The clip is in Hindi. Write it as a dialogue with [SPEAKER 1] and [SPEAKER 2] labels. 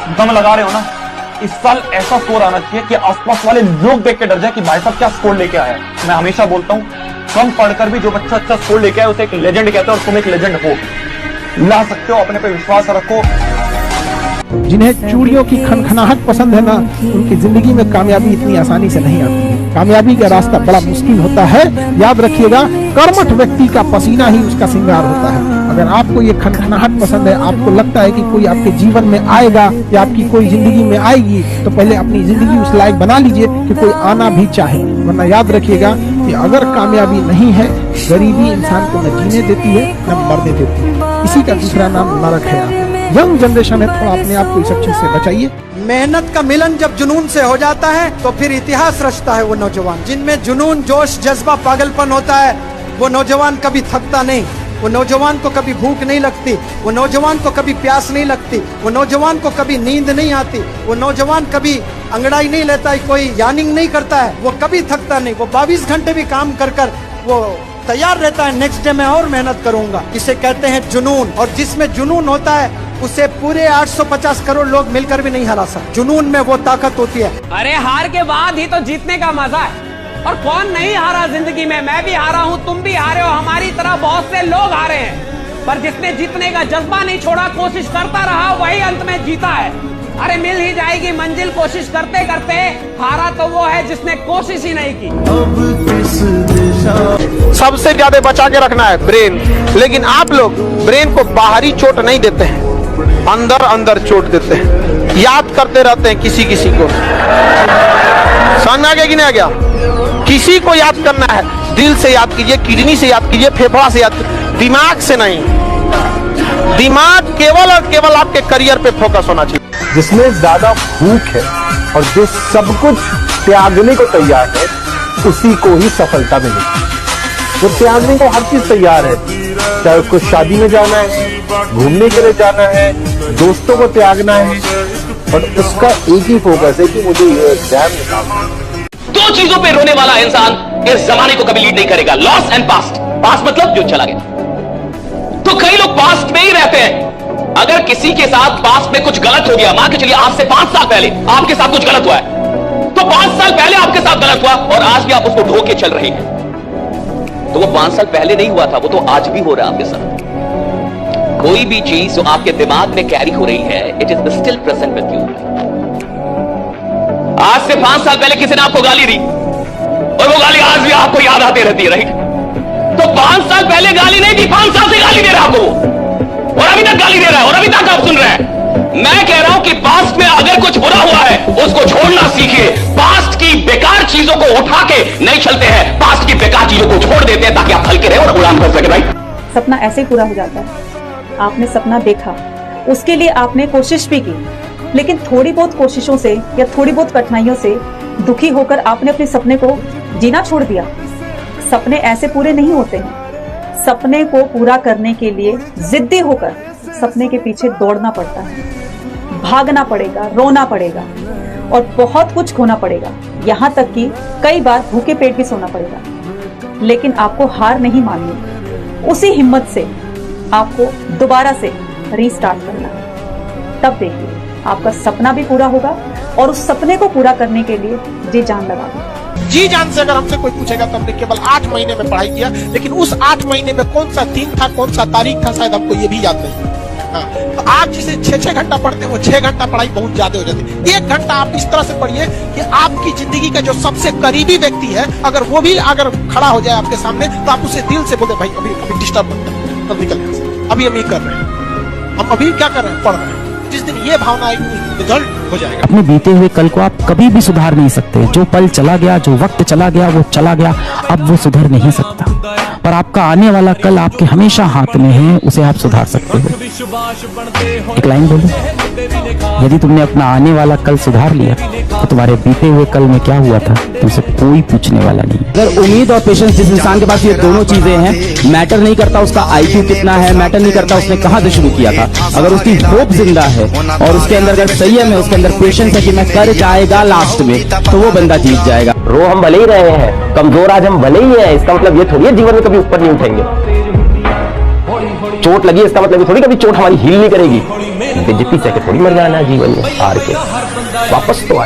[SPEAKER 1] दम लगा रहे हो ना, इस साल ऐसा स्कोर आना चाहिए कि आसपास वाले लोग देख के डर जाए कि भाई साहब क्या स्कोर लेके आया है। मैं हमेशा बोलता हूँ, कम पढ़कर भी जो बच्चा अच्छा स्कोर लेके आए उसे एक लेजेंड कहते हैं, और तुम एक लेजेंड हो, ला सकते हो, अपने पे विश्वास रखो।
[SPEAKER 2] जिन्हें चूड़ियों की खनखनाहट पसंद है ना, उनकी जिंदगी में कामयाबी इतनी आसानी से नहीं आती है। कामयाबी का रास्ता बड़ा मुश्किल होता है। याद रखिएगा, कर्मठ व्यक्ति का पसीना ही उसका श्रृंगार होता है। अगर आपको ये खनखनाहट पसंद है, आपको लगता है कि कोई आपके जीवन में आएगा या आपकी कोई जिंदगी में आएगी, तो पहले अपनी जिंदगी उस लायक बना लीजिए कि कोई आना भी चाहे। वरना याद रखिएगा कि अगर कामयाबी नहीं है, गरीबी इंसान को न जीने देती है न मरने देती है। इसी का दूसरा नाम नरक है। यंग जनरेशन है, थोड़ा अपने आप को इस सब चीज से बचाइए।
[SPEAKER 3] मेहनत का मिलन जब जुनून से हो जाता है तो फिर इतिहास रचता है वो नौजवान। जिनमें जुनून, जोश, जज्बा, पागलपन होता है, वो नौजवान कभी थकता नहीं। वो नौजवान को कभी भूख नहीं लगती, वो नौजवान को कभी प्यास नहीं लगती, वो नौजवान को कभी नींद नहीं आती, वो नौजवान कभी अंगड़ाई नहीं लेता है, कोई यानिंग नहीं करता है, वो कभी थकता नहीं। वो 22 घंटे भी काम कर कर वो तैयार रहता है, नेक्स्ट डे मैं और मेहनत करूंगा। इसे कहते हैं जुनून। और जिसमें जुनून होता है उसे पूरे 850 करोड़ लोग मिलकर भी नहीं हरा सकते। जुनून में वो ताकत होती है।
[SPEAKER 4] अरे हार के बाद ही तो जीतने का मजा है। और कौन नहीं हारा जिंदगी में? मैं भी हारा हूँ, तुम भी हारे हो, हमारी तरह बहुत से लोग हारे हैं। पर जिसने जीतने का जज्बा नहीं छोड़ा, कोशिश करता रहा, वही अंत में जीता है। अरे मिल ही जाएगी मंजिल कोशिश करते करते। हारा तो वो है जिसने कोशिश ही नहीं की।
[SPEAKER 2] सबसे ज्यादा बचा के रखना है ब्रेन, लेकिन आप लोग ब्रेन को बाहरी चोट नहीं देते हैं, अंदर अंदर चोट देते हैं। याद करते रहते हैं किसी किसी को। समझ में आ गया कि नहीं आ गया? किसी को याद करना है, दिल से याद कीजिए, किडनी से याद कीजिए, फेफड़ा से याद कीजिए, दिमाग से नहीं। दिमाग केवल और केवल आपके करियर पे फोकस होना चाहिए।
[SPEAKER 1] जिसमें ज्यादा भूख है और जो सब कुछ त्यागने को तैयार है, उसी को ही सफलता मिलेगी। जो त्यागने को हर चीज तैयार है, चाहे उसको शादी में जाना है, घूमने के लिए जाना है, दोस्तों को त्यागना है, और उसका एक ही फोकस है कि मुझे ये एग्जाम निकालना।
[SPEAKER 5] दो चीजों पे रोने वाला इंसान इस जमाने को कभी लीड नहीं करेगा, लॉस एंड पास्ट। पास्ट मतलब जो चला गया। तो कई लोग पास्ट में ही रहते हैं। अगर किसी के साथ पास्ट में कुछ गलत हो गया, मान के चलिए आज से 5 साल पहले आपके साथ कुछ गलत हुआ है, तो 5 साल पहले आपके साथ गलत हुआ और आज भी आप उसको ढो के चल रहे हैं, तो वो 5 साल पहले नहीं हुआ था, वो तो आज भी हो रहा है आपके साथ। कोई भी चीज जो आपके दिमाग में कैरी हो रही है, it is still present with you. आज से 5 साल पहले किसी ने आपको गाली दी और वो गाली आज भी आपको याद आती रहती है, राइट? तो 5 साल पहले गाली नहीं दी, 5 साल से गाली दे रहा है आपको, और अभी तक गाली दे रहा है, और अभी तक आप सुन रहे हैं। मैं कह रहा हूं कि पास्ट में अगर कुछ बुरा हुआ है, उसको छोड़ना सीखिए। पास्ट की बेकार चीजों को उठा के नहीं चलते हैं, पास्ट की बेकार चीजों को छोड़ देते हैं ताकि आप हल्के रहे और उड़ान कर सके। भाई
[SPEAKER 6] सपना ऐसे ही पूरा हो जाता है। आपने सपना देखा, उसके लिए आपने कोशिश भी की, लेकिन थोड़ी बहुत कोशिशों से या थोड़ी बहुत कठिनाइयों से दुखी होकर आपने अपने सपने को जीना छोड़ दिया। सपने ऐसे पूरे नहीं होते हैं। सपने को पूरा करने के लिए जिद्दी होकर सपने के पीछे दौड़ना पड़ता है, भागना पड़ेगा, रोना पड़ेगा और बहुत कुछ खोना पड़ेगा। यहाँ तक कि कई बार भूखे पेट भी सोना पड़ेगा। लेकिन आपको हार नहीं माननी, उसी हिम्मत से आपको दोबारा से रीस्टार्ट करना है। तब देखिए आपका सपना भी पूरा होगा और उस सपने को पूरा करने के लिए जी जान लगाना।
[SPEAKER 2] जी जान से अगर हमसे कोई पूछेगा तो हमने केवल 8 महीने में पढ़ाई किया, लेकिन उस 8 महीने में कौन सा दिन था, कौन सा तारीख था, शायद हमको ये भी याद नहीं। हाँ, तो आप जिसे 6-6 घंटा पढ़ते हैं, वो 6 घंटा पढ़ाई बहुत ज्यादा हो जाती है। 1 घंटा आप इस तरह से पढ़िए कि आपकी जिंदगी का जो सबसे करीबी व्यक्ति है, अगर वो भी अगर खड़ा हो जाए आपके सामने, तो आप उसे दिल से बोलते, भाई अभी डिस्टर्ब मत कर, अब निकल यहाँ से, अभी हम ये कर रहे हैं, हम अभी क्या कर रहे हैं, पढ़ रहे हैं। जिस दिन ये भावना आएगी, रिजल्ट हो जाएगा।
[SPEAKER 7] अपने बीते हुए कल को आप कभी भी सुधार नहीं सकते। जो पल चला गया, जो वक्त चला गया, वो चला गया, अब वो सुधर नहीं सकता। पर आपका आने वाला कल आपके हमेशा हाथ में है, उसे आप सुधार सकते हो। एक लाइन बोलो, यदि तुमने अपना आने वाला कल सुधार लिया तो तुम्हारे बीते हुए कल में क्या हुआ था तुमसे कोई पूछने वाला नहीं।
[SPEAKER 8] अगर उम्मीद और पेशेंस जिस इंसान के पास ये दोनों चीजें हैं, मैटर नहीं करता उसका आईक्यू कितना है, मैटर नहीं करता उसने कहाँ से शुरू किया था, अगर उसकी होप जिंदा है और उसके अंदर अगर संयम है, उसके अंदर पेशेंस है कि मैं कर जाएगा लास्ट में, तो वो बंदा जीत जाएगा।
[SPEAKER 5] रो हम भले ही रहे हैं, कमजोर आज हम भले ही हैं, इसका मतलब ये थोड़ी है जीवन में कभी ऊपर नहीं उठेंगे। चोट लगी इसका मतलब ये थोड़ी कभी चोट हमारी हील नहीं करेगी।
[SPEAKER 9] बेइज्जती सह के थोड़ी मर जाना है जीवन में, हार के वापस तो आए।